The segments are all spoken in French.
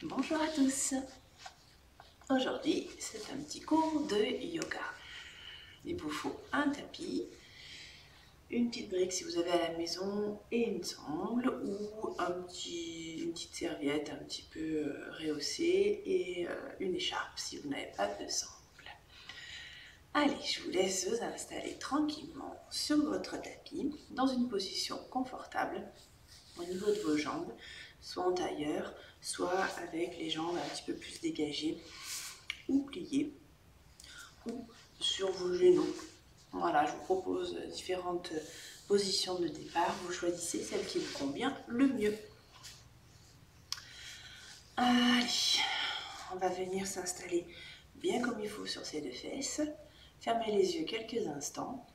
Bonjour à tous. Aujourd'hui, c'est un petit cours de yoga. Il vous faut un tapis, une petite brique si vous avez à la maison et une sangle ou une petite serviette un petit peu rehaussée et une écharpe si vous n'avez pas de sangle. Allez, je vous laisse vous installer tranquillement sur votre tapis dans une position confortable au niveau de vos jambes, soit en tailleur, soit avec les jambes un petit peu plus dégagées ou pliées, ou sur vos genoux. Voilà, je vous propose différentes positions de départ. Vous choisissez celle qui vous convient le mieux. Allez, on va venir s'installer bien comme il faut sur ces deux fesses. Fermez les yeux quelques instants.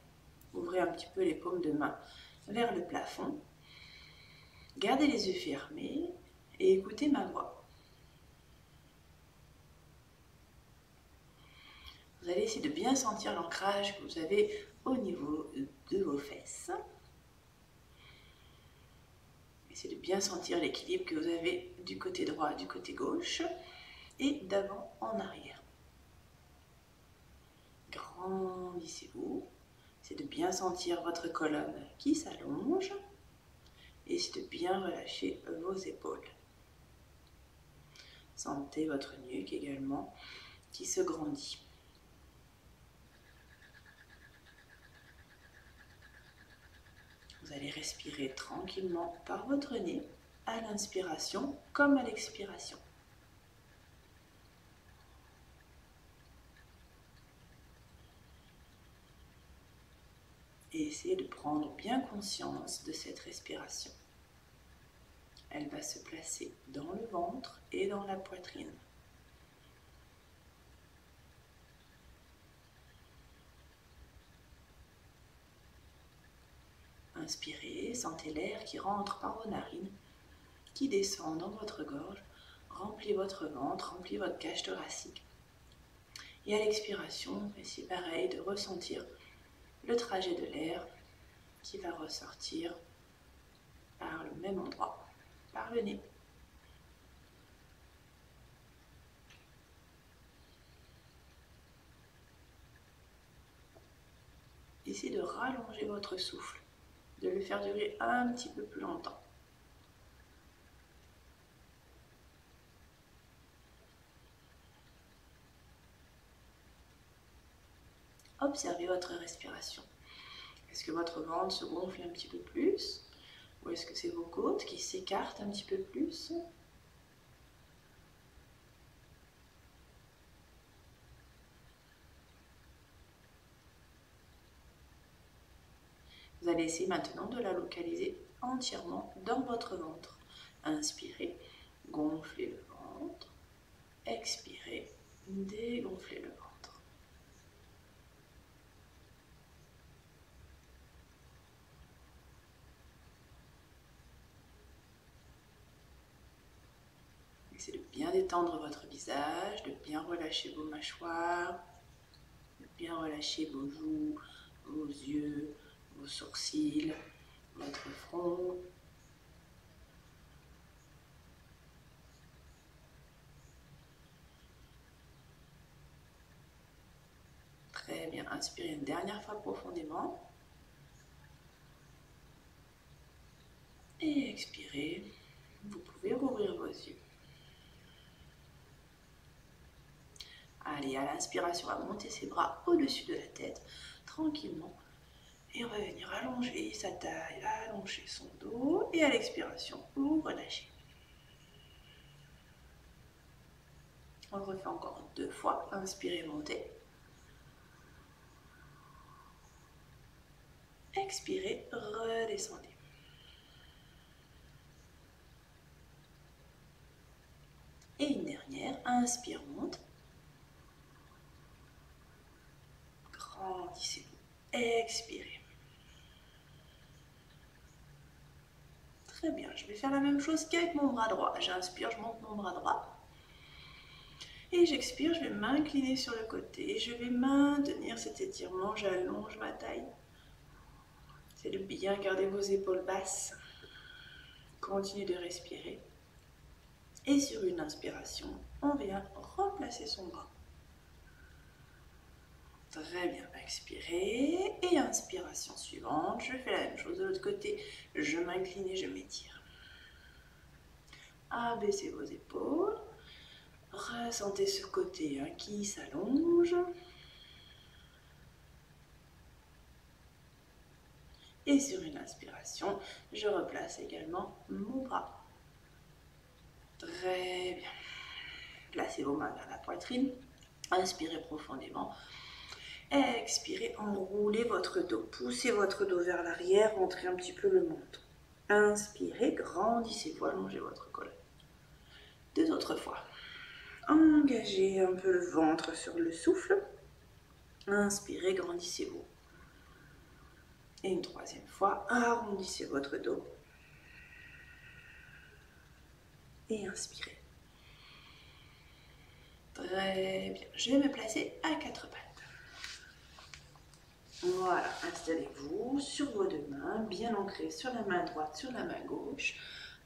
Ouvrez un petit peu les paumes de main vers le plafond. Gardez les yeux fermés et écoutez ma voix. Vous allez essayer de bien sentir l'ancrage que vous avez au niveau de vos fesses. Essayez de bien sentir l'équilibre que vous avez du côté droit, du côté gauche et d'avant en arrière. Grandissez-vous. Essayez de bien sentir votre colonne qui s'allonge et essayez de bien relâcher vos épaules. Sentez votre nuque également qui se grandit. Vous allez respirer tranquillement par votre nez à l'inspiration comme à l'expiration. Et essayez de prendre bien conscience de cette respiration. Elle va se placer dans le ventre et dans la poitrine. Inspirez, sentez l'air qui rentre par vos narines, qui descend dans votre gorge, remplit votre ventre, remplit votre cage thoracique. Et à l'expiration, c'est pareil de ressentir le trajet de l'air qui va ressortir par le même endroit, par le nez. Essayez de rallonger votre souffle, de le faire durer un petit peu plus longtemps. Observez votre respiration. Est-ce que votre ventre se gonfle un petit peu plus? Ou est-ce que c'est vos côtes qui s'écartent un petit peu plus? Vous allez essayer maintenant de la localiser entièrement dans votre ventre. Inspirez, gonflez le ventre. Expirez, dégonflez le ventre. Essayez de bien détendre votre visage, de bien relâcher vos mâchoires, de bien relâcher vos joues, vos yeux, vos sourcils, votre front. Très bien, inspirez une dernière fois profondément. Et expirez, vous pouvez rouvrir vos yeux. Allez, à l'inspiration, on va monter ses bras au-dessus de la tête, tranquillement. Et on va venir allonger sa taille, allonger son dos. Et à l'expiration, vous relâchez. On le refait encore 2 fois. Inspirez, montez. Expirez, redescendez. Et une dernière, inspire, monte. Grandissez-vous. Expirez. Très bien, je vais faire la même chose qu'avec mon bras droit. J'inspire, je monte mon bras droit. Et j'expire, je vais m'incliner sur le côté. Je vais maintenir cet étirement, j'allonge ma taille. C'est de bien garder vos épaules basses. Continuez de respirer. Et sur une inspiration, on vient replacer son bras. Très bien, expirez. Et inspiration suivante, je fais la même chose de l'autre côté. Je m'incline et je m'étire. Abaissez vos épaules. Ressentez ce côté qui s'allonge. Et sur une inspiration, je replace également mon bras. Très bien. Placez vos mains vers la poitrine. Inspirez profondément. Expirez, enroulez votre dos. Poussez votre dos vers l'arrière, rentrez un petit peu le menton. Inspirez, grandissez-vous, allongez votre colonne. Deux autres fois. Engagez un peu le ventre sur le souffle. Inspirez, grandissez-vous. Et une troisième fois, arrondissez votre dos. Et inspirez. Très bien. Je vais me placer à quatre pattes. Voilà, installez-vous sur vos deux mains, bien ancrées sur la main droite, sur la main gauche.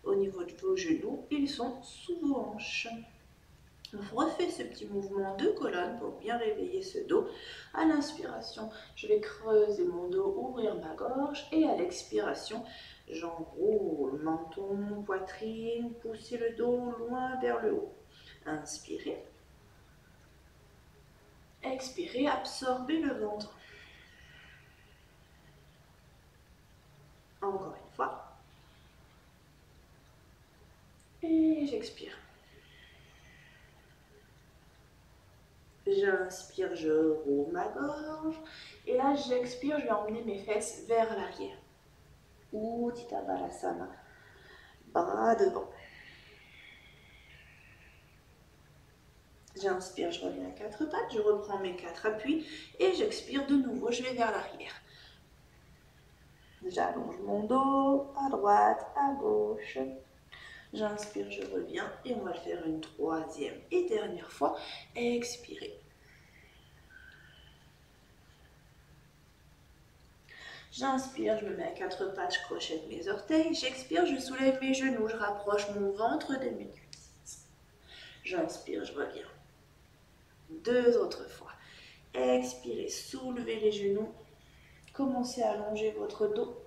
Au niveau de vos genoux, ils sont sous vos hanches. On refait ce petit mouvement de colonne pour bien réveiller ce dos. À l'inspiration, je vais creuser mon dos, ouvrir ma gorge. Et à l'expiration, j'enroule menton, poitrine, poussez le dos loin vers le haut. Inspirez. Expirez, absorbez le ventre. Encore une fois. Et j'expire. J'inspire, je roule ma gorge. Et là, j'expire, je vais emmener mes fesses vers l'arrière. Uddita Balasana. Bras devant. J'inspire, je reviens à quatre pattes, je reprends mes quatre appuis et j'expire de nouveau, je vais vers l'arrière. J'allonge mon dos, à droite, à gauche. J'inspire, je reviens et on va le faire une troisième et dernière fois. Expirez. J'inspire, je me mets à quatre pattes, je crochette mes orteils. J'expire, je soulève mes genoux, je rapproche mon ventre de mes cuisses. J'inspire, je reviens. Deux autres fois. Expirez, soulevez les genoux. Commencez à allonger votre dos.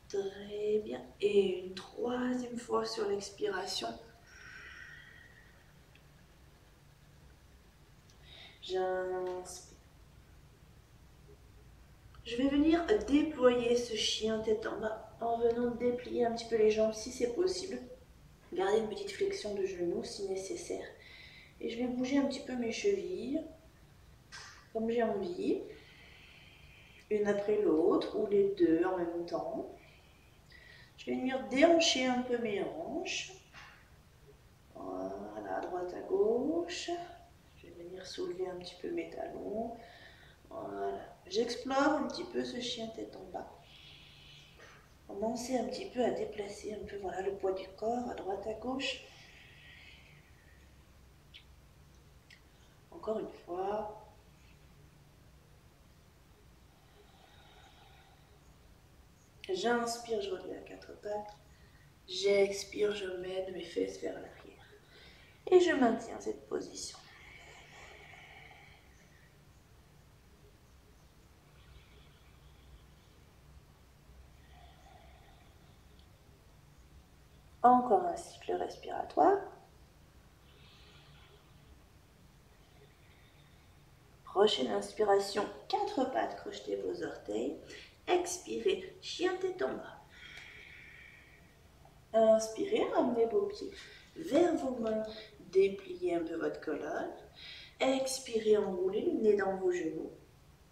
Très bien. Et une troisième fois sur l'expiration. J'inspire. Je vais venir déployer ce chien tête en bas en venant déplier un petit peu les jambes si c'est possible. Gardez une petite flexion de genoux si nécessaire. Et je vais bouger un petit peu mes chevilles comme j'ai envie. Une après l'autre ou les deux en même temps. Je vais venir déhancher un peu mes hanches. Voilà, à droite, à gauche. Je vais venir soulever un petit peu mes talons. Voilà. J'explore un petit peu ce chien tête en bas. Commencez un petit peu à déplacer un peu voilà, le poids du corps à droite, à gauche. Encore une fois. J'inspire, je reviens à quatre pattes. J'expire, je mène mes fesses vers l'arrière. Et je maintiens cette position. Encore un cycle respiratoire. Prochaine inspiration, quatre pattes, crochetez vos orteils. Expirez, chien tête en bas. Inspirez, ramenez vos pieds vers vos mains, dépliez un peu votre colonne. Expirez, enroulez le nez dans vos genoux.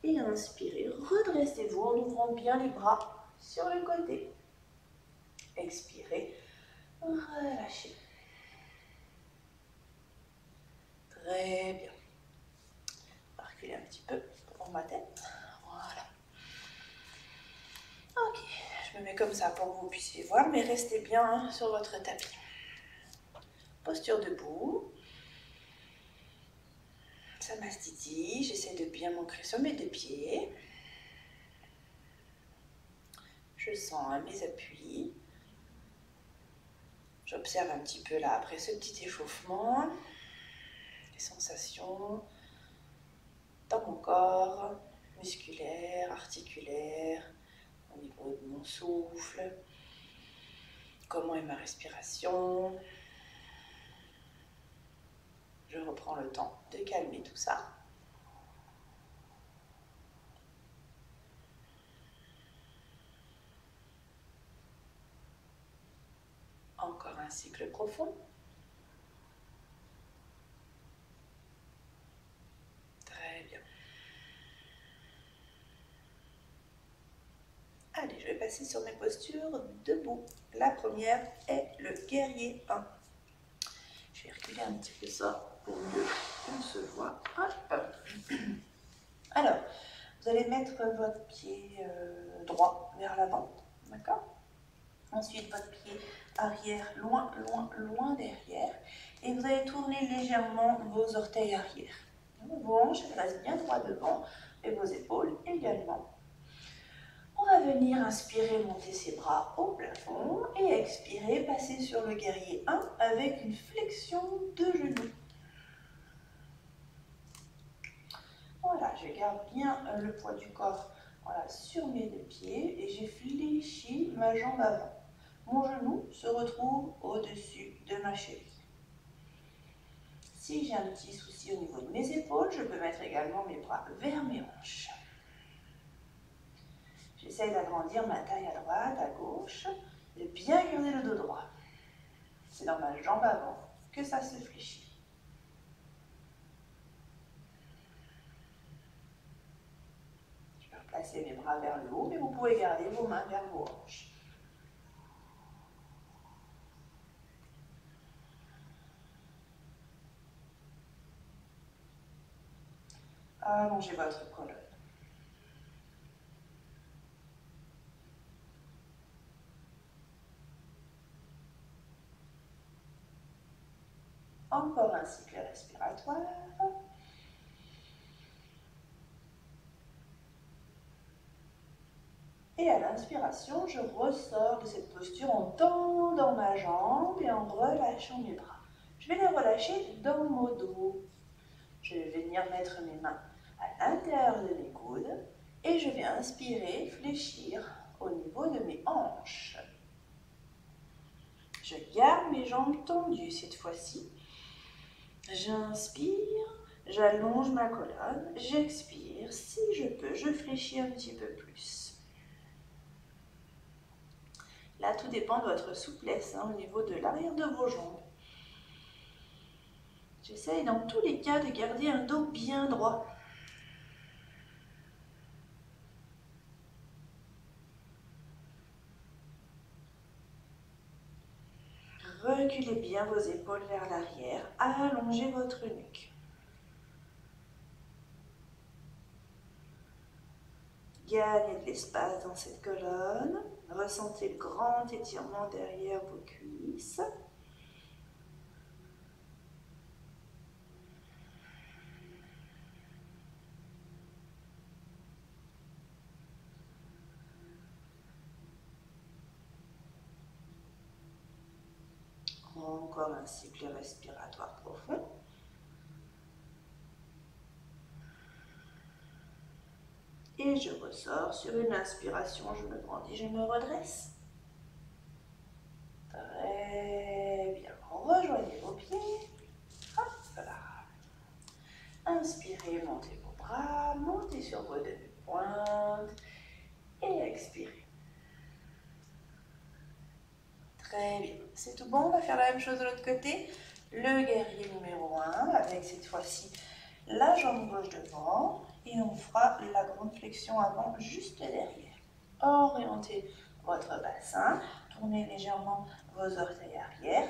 Et inspirez, redressez-vous en ouvrant bien les bras sur le côté. Expirez, relâchez. Très bien. On va reculer un petit peu pour ma tête. Voilà. Ok, je me mets comme ça pour que vous puissiez voir, mais restez bien sur votre tapis. Posture debout. Samastiti, j'essaie de bien m'ancrer sur mes deux pieds. Je sens mes appuis. J'observe un petit peu là, après ce petit échauffement, les sensations dans mon corps, musculaire, articulaire, au niveau de mon souffle, comment est ma respiration. Je reprends le temps de calmer tout ça. Encore un cycle profond. Très bien. Allez, je vais passer sur mes postures debout. La première est le guerrier 1. Je vais reculer un petit peu ça pour mieux qu'on se voit. Hop. Alors, vous allez mettre votre pied droit vers l'avant, d'accord? Ensuite, votre pied arrière loin, loin, loin derrière. Et vous allez tourner légèrement vos orteils arrière. Vos hanches restent bien droit devant et vos épaules également. On va venir inspirer, monter ses bras au plafond et expirer, passer sur le guerrier 1 avec une flexion de genoux. Voilà, je garde bien le poids du corps sur mes deux pieds et j'ai fléchi ma jambe avant. Mon genou se retrouve au-dessus de ma cheville. Si j'ai un petit souci au niveau de mes épaules, je peux mettre également mes bras vers mes hanches. J'essaie d'agrandir ma taille à droite, à gauche, de bien garder le dos droit. C'est dans ma jambe avant que ça se fléchit. Je peux replacer mes bras vers le haut, mais vous pouvez garder vos mains vers vos hanches. Allongez votre colonne. Encore un cycle respiratoire. Et à l'inspiration, je ressors de cette posture en tendant ma jambe et en relâchant mes bras. Je vais les relâcher dans mon dos. Je vais venir mettre mes mains à l'intérieur de mes coudes et je vais inspirer, fléchir au niveau de mes hanches. Je garde mes jambes tendues cette fois-ci. J'inspire, j'allonge ma colonne, j'expire. Si je peux, je fléchis un petit peu plus. Là, tout dépend de votre souplesse au niveau de l'arrière de vos jambes. J'essaye dans tous les cas de garder un dos bien droit. Reculez bien vos épaules vers l'arrière, allongez votre nuque. Gagnez de l'espace dans cette colonne, ressentez le grand étirement derrière vos cuisses. Encore un cycle respiratoire profond. Et je ressors sur une inspiration, je me grandis, je me redresse. Très bien. Rejoignez vos pieds. Hop là. Inspirez, montez vos bras, montez sur vos demi-pointes et expirez. Très bien. C'est tout bon, on va faire la même chose de l'autre côté. Le guerrier numéro 1 avec cette fois-ci la jambe gauche devant et on fera la grande flexion avant juste derrière. Orientez votre bassin, tournez légèrement vos orteils arrière.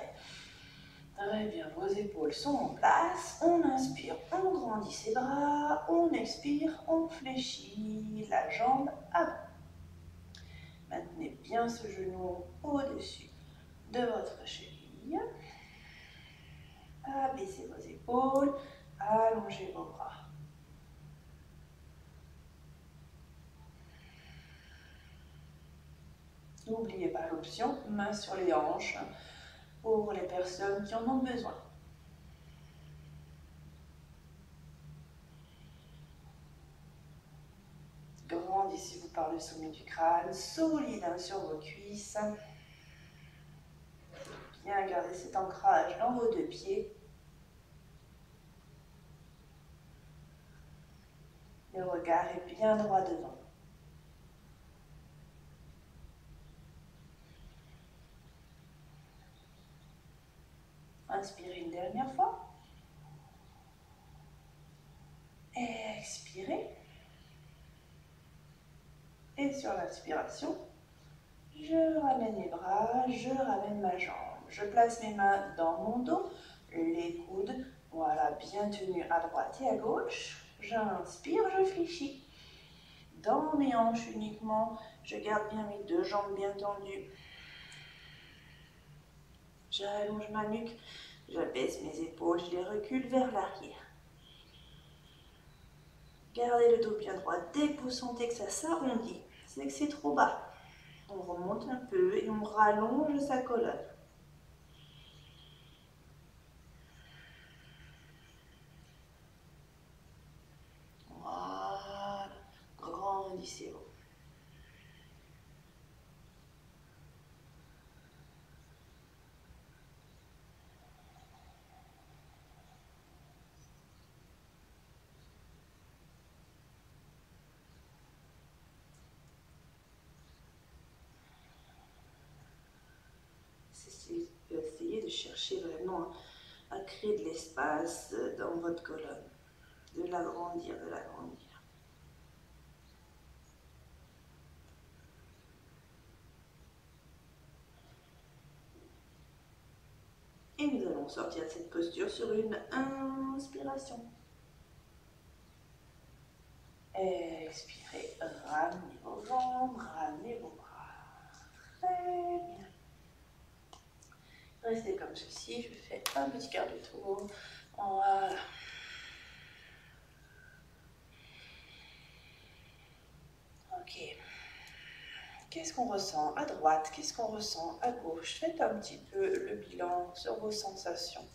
Très bien, vos épaules sont en place. On inspire, on grandit ses bras. On expire, on fléchit la jambe avant. Maintenez bien ce genou au-dessus de votre cheville. Abaissez vos épaules, allongez vos bras. N'oubliez pas l'option main sur les hanches. pour les personnes qui en ont besoin. Grandissez-vous par le sommet du crâne, solide sur vos cuisses. Bien garder cet ancrage dans vos deux pieds. Le regard est bien droit devant. Inspirez une dernière fois. Expirez. Et sur l'inspiration, je ramène les bras, je ramène ma jambe. Je place mes mains dans mon dos, les coudes, voilà, bien tenus à droite et à gauche. J'inspire, je fléchis. Dans mes hanches uniquement, je garde bien mes deux jambes bien tendues. J'allonge ma nuque, j'abaisse mes épaules, je les recule vers l'arrière. Gardez le dos bien droit. Dès que vous sentez que ça s'arrondit, c'est que c'est trop bas. On remonte un peu et on rallonge sa colonne. Voilà. Grandissez-vous. Essayez de chercher vraiment à créer de l'espace dans votre colonne. De l'agrandir, de l'agrandir. Et nous allons sortir de cette posture sur une inspiration. Expirez, ramenez vos jambes, ramenez vos bras. Très bien. Restez comme ceci, je fais un petit quart de tour. Voilà. Ok. Qu'est-ce qu'on ressent à droite? Qu'est-ce qu'on ressent à gauche? Faites un petit peu le bilan sur vos sensations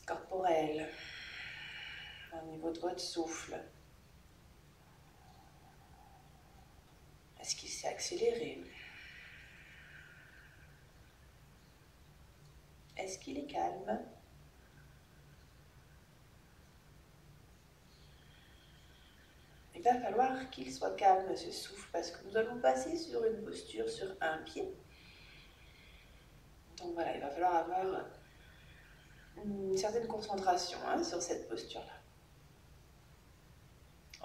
corporelles, au niveau de votre souffle. Est-ce qu'il s'est accéléré? Est-ce qu'il est calme? Il va falloir qu'il soit calme ce souffle parce que nous allons passer sur une posture sur un pied. Donc voilà, il va falloir avoir une certaine concentration sur cette posture-là.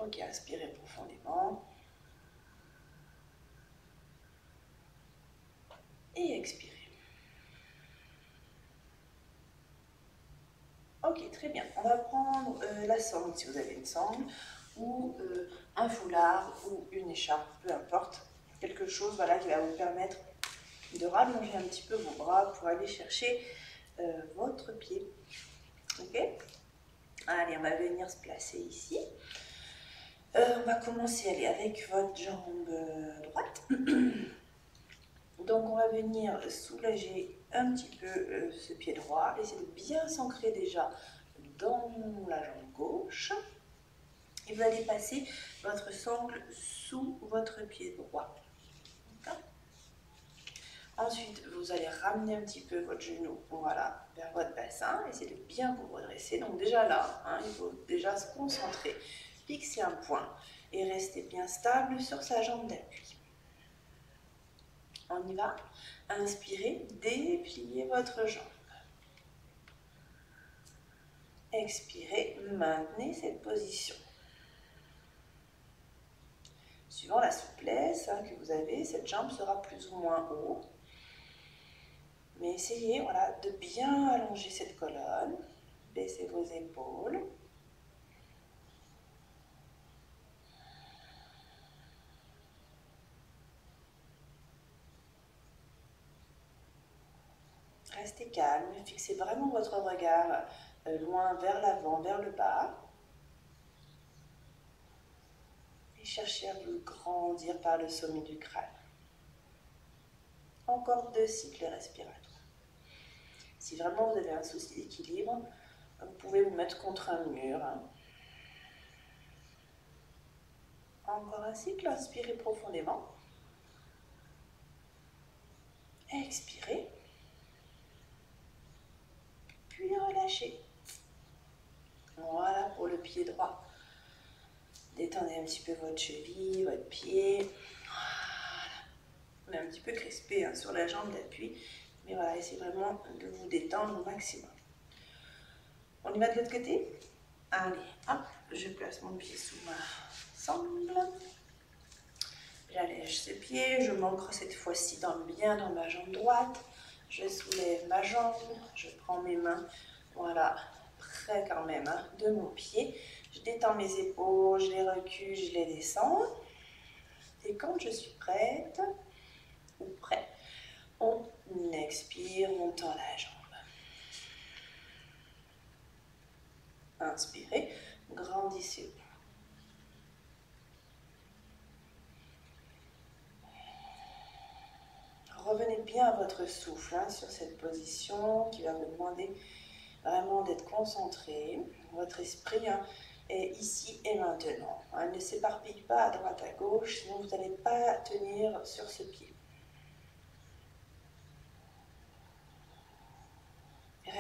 Ok, inspirez profondément. Et expirez. Ok, très bien. On va prendre la sangle, si vous avez une sangle, ou un foulard, ou une écharpe, peu importe. Quelque chose voilà, qui va vous permettre de rallonger un petit peu vos bras pour aller chercher votre pied. Ok? Allez, on va venir se placer ici. On va commencer aller avec votre jambe droite. Donc on va venir soulager un petit peu ce pied droit. Essayez de bien s'ancrer déjà dans la jambe gauche. Et vous allez passer votre sangle sous votre pied droit. Ensuite, vous allez ramener un petit peu votre genou, voilà, vers votre bassin. Essayez de bien vous redresser. Donc déjà là, il faut déjà se concentrer, fixer un point et rester bien stable sur sa jambe d'appui. On y va. Inspirez, dépliez votre jambe. Expirez, maintenez cette position. Suivant la souplesse que vous avez, cette jambe sera plus ou moins haut. Mais essayez voilà, de bien allonger cette colonne. Baissez vos épaules. Restez calme, fixez vraiment votre regard loin vers l'avant, vers le bas. Et cherchez à vous grandir par le sommet du crâne. Encore 2 cycles respiratoires. Si vraiment vous avez un souci d'équilibre, vous pouvez vous mettre contre un mur. Encore un cycle, inspirez profondément. Expirez. Puis relâchez. Voilà pour le pied droit. Détendez un petit peu votre cheville, votre pied. Voilà. On est un petit peu crispé sur la jambe d'appui. Mais voilà, essayez vraiment de vous détendre au maximum. On y va de l'autre côté? Allez, hop, je place mon pied sous ma sangle. J'allège ce pied, je m'ancre cette fois-ci bien dans ma jambe droite. Je soulève ma jambe, je prends mes mains, voilà, près quand même de mon pied. Je détends mes épaules, je les recule, je les descends. Et quand je suis prête, ou prêt, on expire, on tend la jambe. Inspirez, grandissez. Revenez bien à votre souffle sur cette position qui va vous demander vraiment d'être concentré. Votre esprit est ici et maintenant. Ne s'éparpille pas à droite à gauche, sinon vous n'allez pas tenir sur ce pied.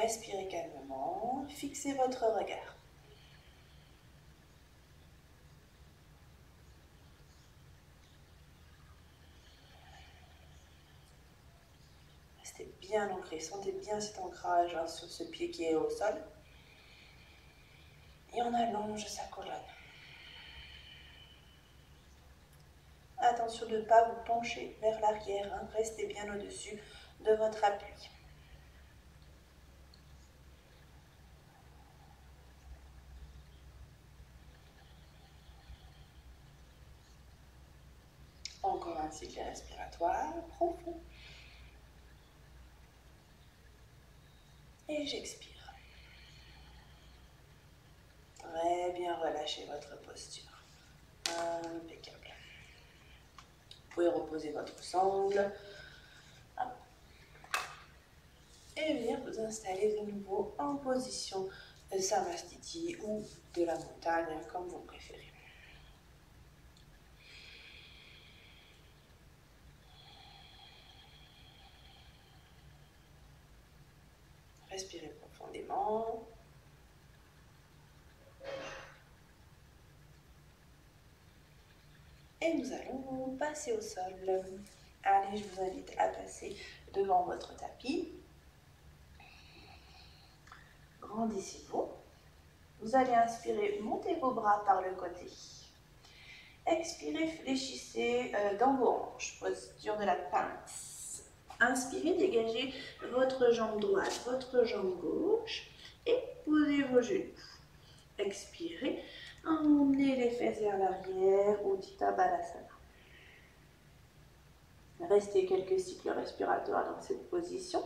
Respirez calmement, fixez votre regard. Restez bien ancré, sentez bien cet ancrage sur ce pied qui est au sol. Et on allonge sa colonne. Attention de ne pas vous pencher vers l'arrière, restez bien au-dessus de votre appui. Encore un cycle respiratoire profond. Et j'expire. Très bien, relâchez votre posture. Impeccable. Vous pouvez reposer votre sangle. Et venir vous installer de nouveau en position de Samastiti ou de la montagne, comme vous préférez. Respirez profondément. Et nous allons passer au sol. Allez, je vous invite à passer devant votre tapis. Grandissez-vous. Vous allez inspirer, montez vos bras par le côté. Expirez, fléchissez dans vos hanches, posture de la pince. Inspirez, dégagez votre jambe droite, votre jambe gauche et posez vos genoux. Expirez, emmenez les fesses vers l'arrière, Uddita Balasana. Restez quelques cycles respiratoires dans cette position.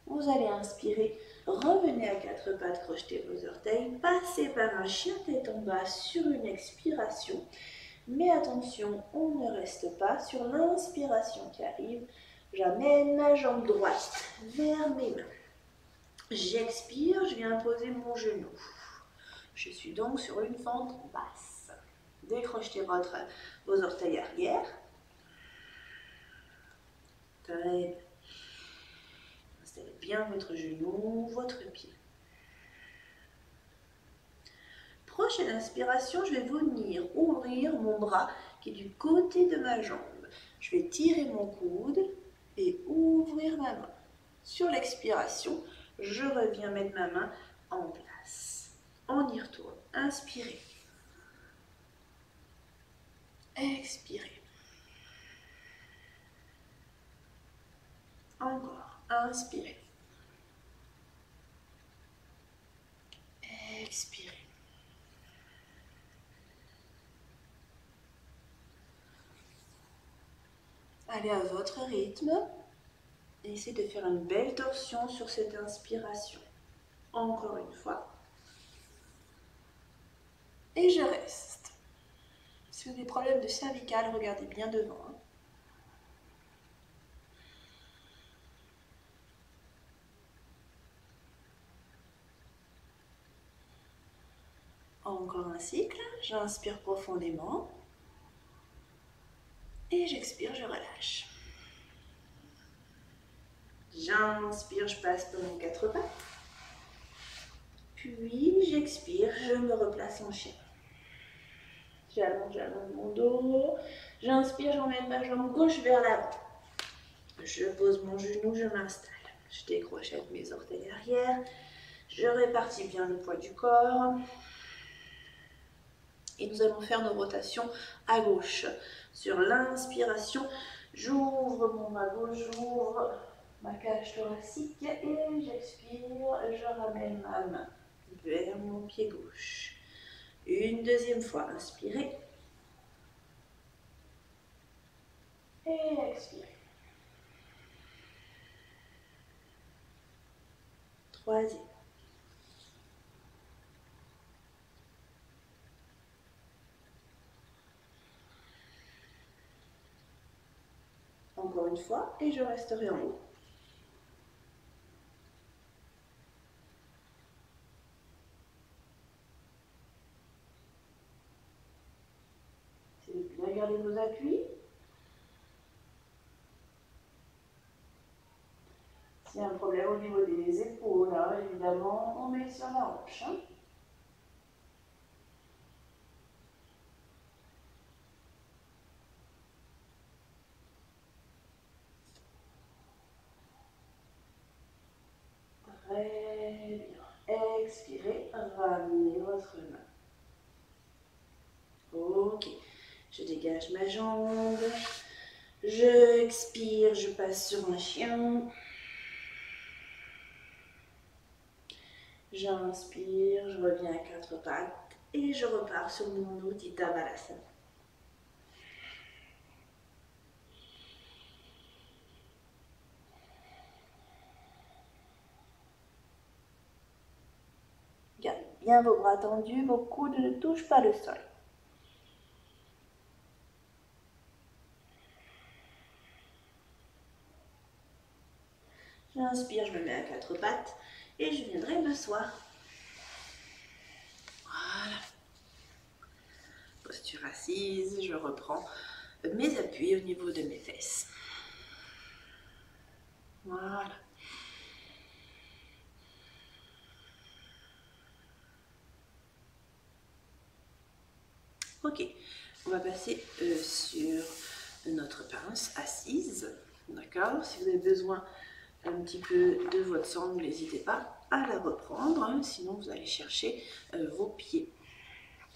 Vous allez inspirer, revenez à quatre pattes, crochetez vos orteils, passez par un chien tête en bas sur une expiration. Mais attention, on ne reste pas sur l'inspiration qui arrive. J'amène ma jambe droite vers mes mains. J'expire, je viens poser mon genou. Je suis donc sur une fente basse. Décrochez vos orteils arrière. Très bien. Installez bien votre genou, votre pied. Prochaine inspiration, je vais venir ouvrir mon bras qui est du côté de ma jambe. Je vais tirer mon coude et ouvrir ma main. Sur l'expiration, je reviens mettre ma main en place. On y retourne. Inspirez. Expirez. Encore. Inspirez. Expirez. Allez à votre rythme. Essayez de faire une belle torsion sur cette inspiration. Encore une fois. Et je reste. Si vous avez des problèmes de cervicale, regardez bien devant. Hein. Encore un cycle, j'inspire profondément et j'expire, je relâche. J'inspire, je passe pour mes 4 pattes. Puis j'expire, je me replace en chien. J'allonge mon dos. J'inspire, j'emmène ma jambe gauche vers l'avant. Je pose mon genou, je m'installe. Je décroche avec mes orteils arrière. Je répartis bien le poids du corps. Et nous allons faire nos rotations à gauche. Sur l'inspiration, j'ouvre mon bras gauche, j'ouvre ma cage thoracique et j'expire, je ramène ma main vers mon pied gauche. Une deuxième fois, inspirez. Et expirez. Troisième. Encore une fois, et je resterai en haut. Essayez de bien garder vos appuis. S'il y a un problème au niveau des épaules, hein, évidemment, on met sur la hanche. Hein. Très bien. Expirez, ramenez votre main. Ok. Je dégage ma jambe. Je expire, je passe sur un chien. J'inspire, je reviens à 4 pattes et je repars sur mon Utthita Balasana. Gardez bien vos bras tendus, vos coudes ne touchent pas le sol. J'inspire, je me mets à 4 pattes et je viendrai m'asseoir. Voilà. Posture assise, je reprends mes appuis au niveau de mes fesses. Voilà. Ok, on va passer sur notre pince assise. D'accord. Si vous avez besoin un petit peu de votre sangle, n'hésitez pas à la reprendre, hein, sinon vous allez chercher vos pieds.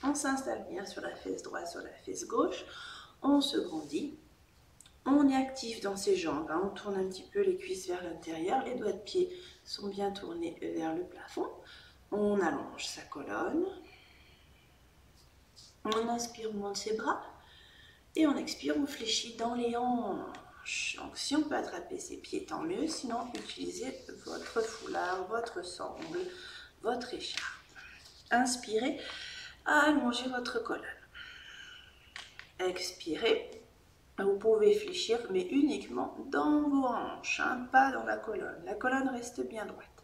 On s'installe bien sur la fesse droite, sur la fesse gauche, on se grandit, on est actif dans ses jambes, hein, on tourne un petit peu les cuisses vers l'intérieur, les doigts de pied sont bien tournés vers le plafond, on allonge sa colonne, on inspire, on monte ses bras, et on expire, on fléchit dans les hanches. Donc si on peut attraper ses pieds, tant mieux. Sinon, utilisez votre foulard, votre sangle, votre écharpe. Inspirez, allongez votre colonne. Expirez, vous pouvez fléchir, mais uniquement dans vos hanches, hein, pas dans la colonne. La colonne reste bien droite.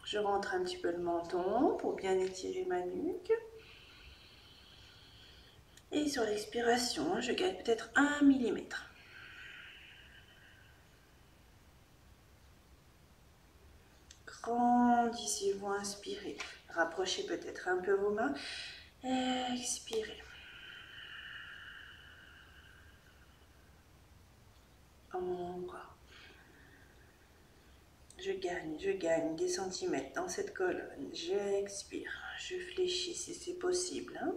Je rentre un petit peu le menton pour bien étirer ma nuque. Et sur l'expiration, je gagne peut-être 1 mm. Grandissez-vous, inspirez. Rapprochez peut-être un peu vos mains. Expirez. Encore. Je gagne des centimètres dans cette colonne. J'expire. Je fléchis si c'est possible. Hein.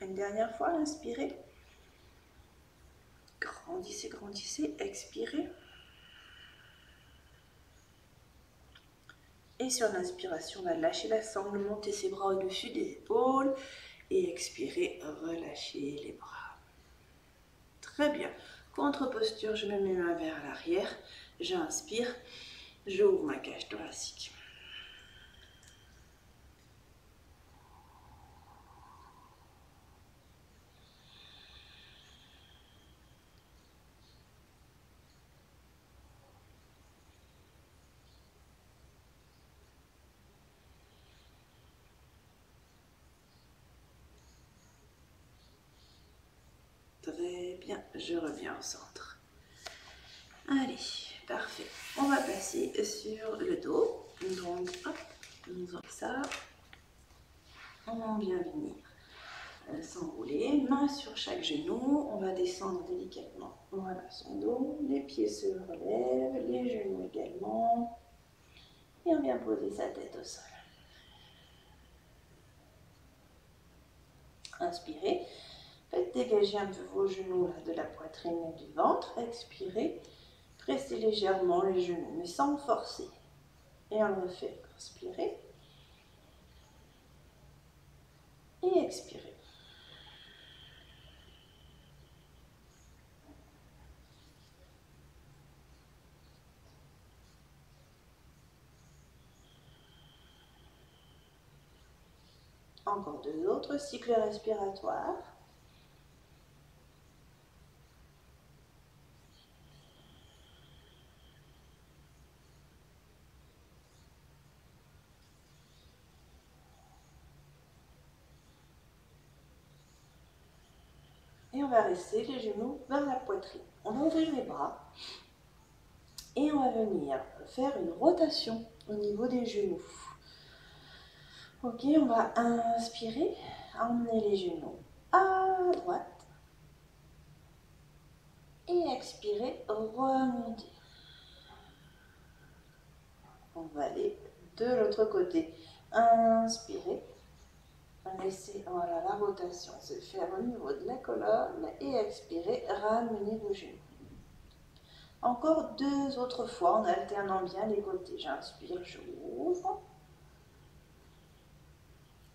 Une dernière fois, inspirez. Grandissez, grandissez, expirez. Et puis sur l'inspiration, on va lâcher la sangle, monter ses bras au-dessus des épaules et expirer, relâcher les bras. Très bien. Contre-posture, je mets mes mains vers l'arrière, j'inspire, j'ouvre ma cage thoracique. Très bien, je reviens au centre. Allez, parfait. On va passer sur le dos. Donc, hop, nous faisons ça. On vient venir s'enrouler, main sur chaque genou. On va descendre délicatement. Voilà son dos. Les pieds se relèvent, les genoux également. Et on vient poser sa tête au sol. Inspirez. Faites dégager un peu vos genoux là, de la poitrine et du ventre. Expirez. Pressez légèrement les genoux, mais sans forcer. Et on le refait. Inspirez. Et expirez. Encore deux autres cycles respiratoires. Et on va rester les genoux vers la poitrine. On va ouvrir les bras et on va venir faire une rotation au niveau des genoux. Ok, on va inspirer, emmener les genoux à droite et expirer, remonter. On va aller de l'autre côté. Inspirez, laissez voilà, la rotation se faire au niveau de la colonne et expirez, ramenez vos genoux. Encore deux autres fois en alternant bien les côtés. J'inspire, j'ouvre.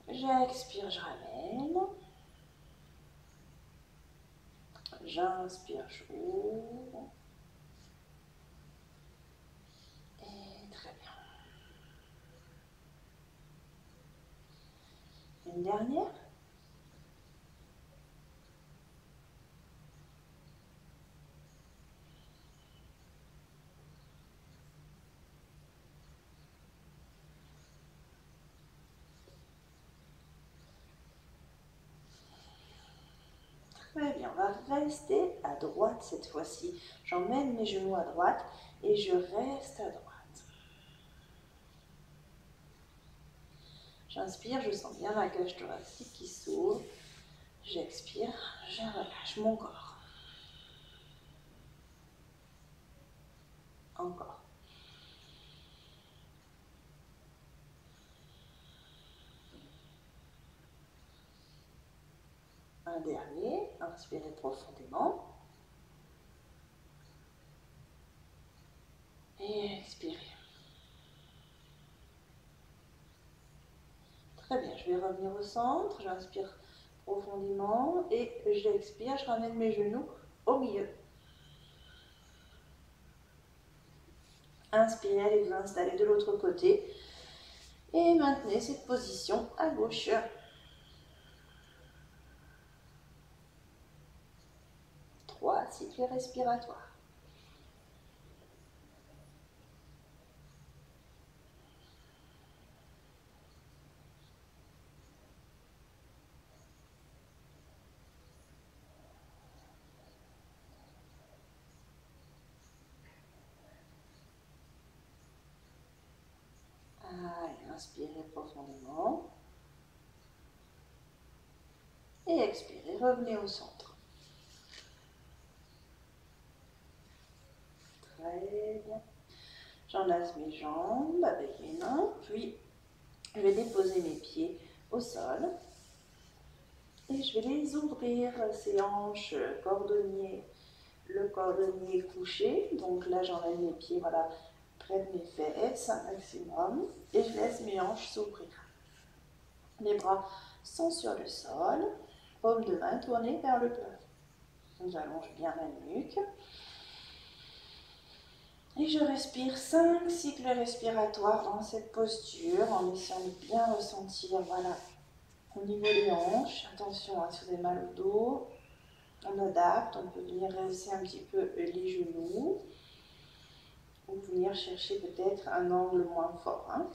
J'expire, je ramène. J'inspire, j'ouvre. Et très bien. Une dernière. Très bien, on va rester à droite cette fois-ci. J'emmène mes genoux à droite et je reste à droite. J'inspire, je sens bien la cage thoracique qui s'ouvre. J'expire, je relâche mon corps. Encore. Un dernier, inspirez profondément. Et expirez. Très bien, je vais revenir au centre, j'inspire profondément et j'expire, je ramène mes genoux au milieu. Inspirez, allez vous installer de l'autre côté et maintenez cette position à gauche. 3 cycles respiratoires. Allez, inspirez profondément. Et expirez, revenez au centre. Très bien. J'enlace mes jambes avec mes mains, puis je vais déposer mes pieds au sol. Et je vais les ouvrir, ces hanches, cordonnier, le cordonnier couché. Donc là, j'enlève mes pieds, voilà, près de mes fesses un maximum et je laisse mes hanches s'ouvrir. Les bras sont sur le sol, paume de main tournée vers le plafond. J'allonge bien la nuque. Et je respire 5 cycles respiratoires dans cette posture en laissant bien ressentir, voilà, au niveau des hanches. Attention, hein, si vous avez mal au dos, on adapte, on peut venir rehausser un petit peu les genoux ou venir chercher peut-être un angle moins fort. Hein.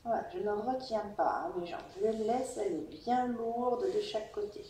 Voilà, je ne retiens pas mes jambes, je les laisse aller bien lourdes de chaque côté.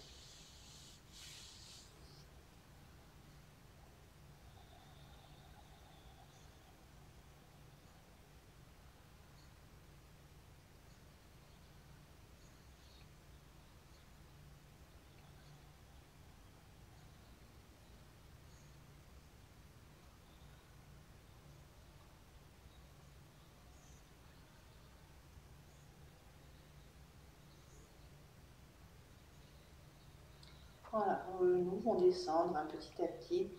Voilà, vos genoux vont descendre un petit à petit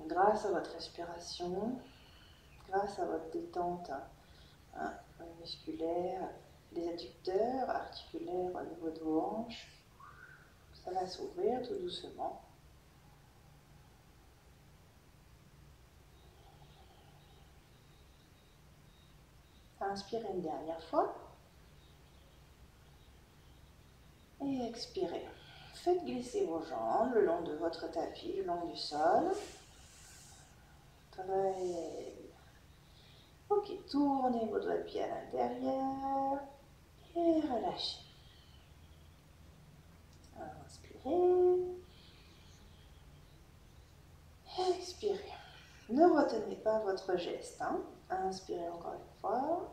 grâce à votre respiration, grâce à votre détente hein, musculaire, des adducteurs, articulaires au niveau de vos hanches. Ça va s'ouvrir tout doucement. Inspirez une dernière fois. Et expirez. Faites glisser vos jambes le long de votre tapis, le long du sol. Très bien. Ok, tournez vos doigts de pied à l'intérieur et relâchez. Inspirez. Expirez. Ne retenez pas votre geste. Hein. Inspirez encore une fois.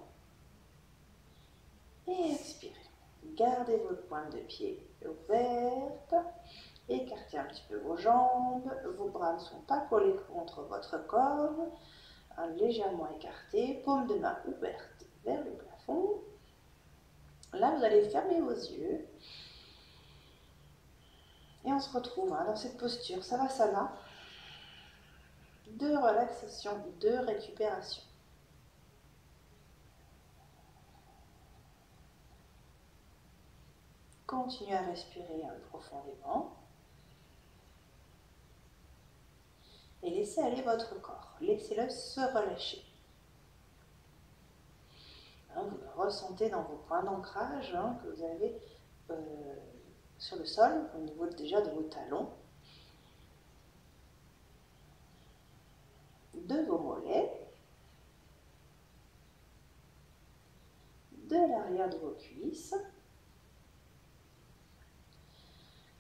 Et expirez. Gardez votre pointe de pied ouverte. Écartez un petit peu vos jambes. Vos bras ne sont pas collés contre votre corps. Légèrement écartés. Paume de main ouverte vers le plafond. Là, vous allez fermer vos yeux. Et on se retrouve hein, dans cette posture Savasana de relaxation, de récupération. Continuez à respirer profondément. Et laissez aller votre corps. Laissez-le se relâcher. Hein, vous le ressentez dans vos points d'ancrage hein, que vous avez sur le sol, au niveau déjà de vos talons, de vos mollets, de l'arrière de vos cuisses.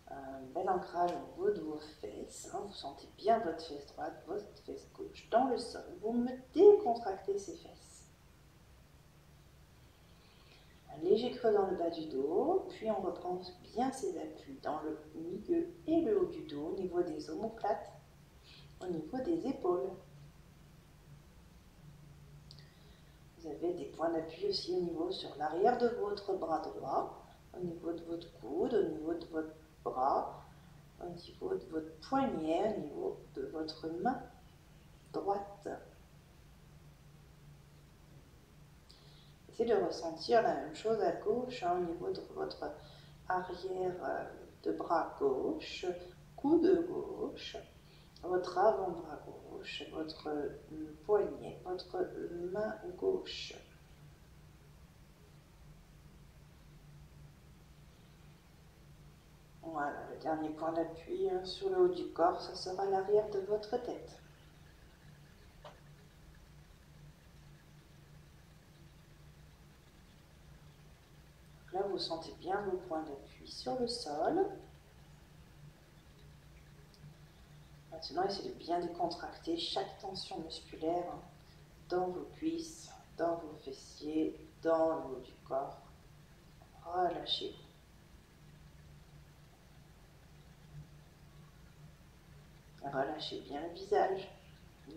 Un bel ancrage au niveau de vos fesses. Hein. Vous sentez bien votre fesse droite, votre fesse gauche dans le sol. Vous me décontractez ces fesses. Un léger creux dans le bas du dos, puis on reprend bien ses appuis dans le milieu et le haut du dos, au niveau des omoplates, au niveau des épaules. Vous avez des points d'appui aussi au niveau sur l'arrière de votre bras droit, au niveau de votre coude, au niveau de votre bras, au niveau de votre poignet, au niveau de votre main droite. Essayez de ressentir la même chose à gauche, hein, au niveau de votre arrière de bras gauche, coude gauche, votre avant-bras gauche, votre poignet, votre main gauche. Voilà, le dernier point d'appui hein, sur le haut du corps, ça sera l'arrière de votre tête. Là, vous sentez bien vos points d'appui sur le sol. Maintenant, essayez de bien décontracter chaque tension musculaire hein, dans vos cuisses, dans vos fessiers, dans le haut du corps. Relâchez-vous. Relâchez bien le visage.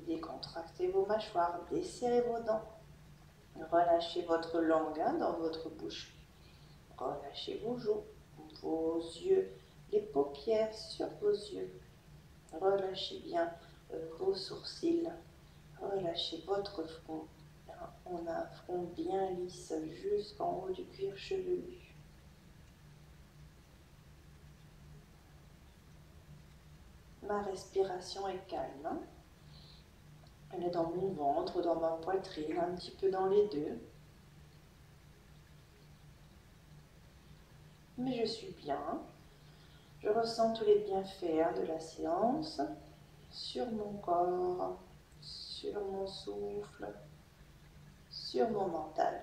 Décontractez vos mâchoires, desserrez vos dents. Relâchez votre langue dans votre bouche. Relâchez vos joues, vos yeux, les paupières sur vos yeux. Relâchez bien vos sourcils. Relâchez votre front. On a un front bien lisse jusqu'en haut du cuir chevelu. Ma respiration est calme. Elle est dans mon ventre, dans ma poitrine, un petit peu dans les deux. Mais je suis bien. Je ressens tous les bienfaits de la séance sur mon corps, sur mon souffle, sur mon mental.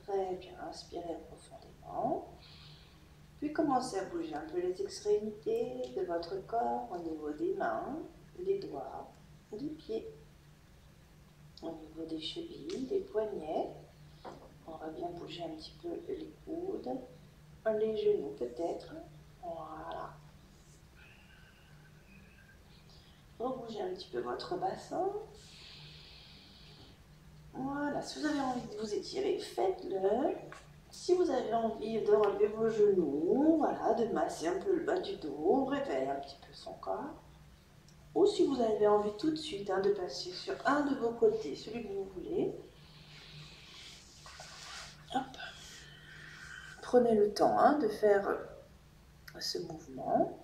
Très bien, inspirez profondément. Puis commencez à bouger un peu les extrémités de votre corps au niveau des mains, des doigts, des pieds, au niveau des chevilles, des poignets. On va bien bouger un petit peu les coudes, les genoux peut-être. Voilà. Rebougez un petit peu votre bassin. Voilà, si vous avez envie de vous étirer, faites-le. Si vous avez envie de relever vos genoux, voilà, de masser un peu le bas du dos, réveillez un petit peu son corps. Ou si vous avez envie tout de suite de passer sur un de vos côtés, celui que vous voulez. Hop. Prenez le temps de faire ce mouvement.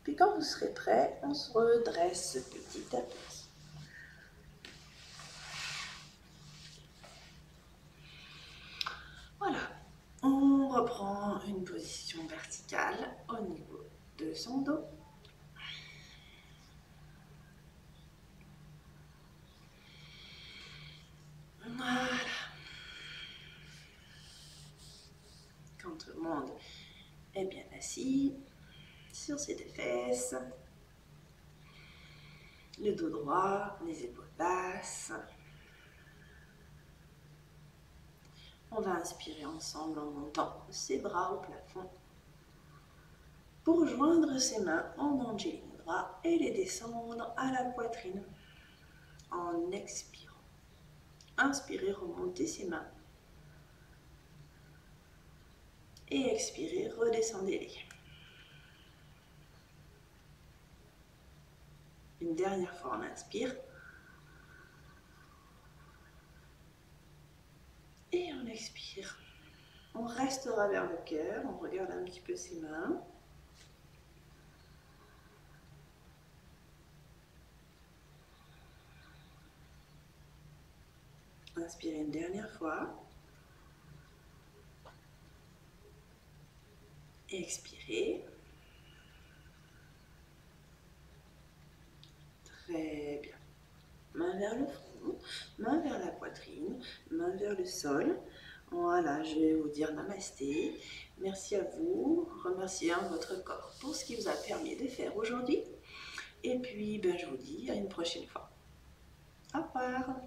Puis quand vous serez prêt, on se redresse petit à petit. Voilà, on reprend une position verticale au niveau de son dos. Voilà. Quand tout le monde est bien assis sur ses deux fesses, le dos droit, les épaules basses. On va inspirer ensemble en montant ses bras au plafond pour joindre ses mains en Anjali Mudra et les descendre à la poitrine en expirant. Inspirez, remontez ses mains et expirez, redescendez-les. Une dernière fois, on inspire et on expire. On restera vers le cœur, on regarde un petit peu ses mains. Inspirez une dernière fois. Expirez. Très bien. Main vers le front, main vers la poitrine, main vers le sol. Voilà, je vais vous dire namasté. Merci à vous. Remerciez votre corps pour ce qu'il vous a permis de faire aujourd'hui. Et puis, je vous dis à une prochaine fois. Au revoir.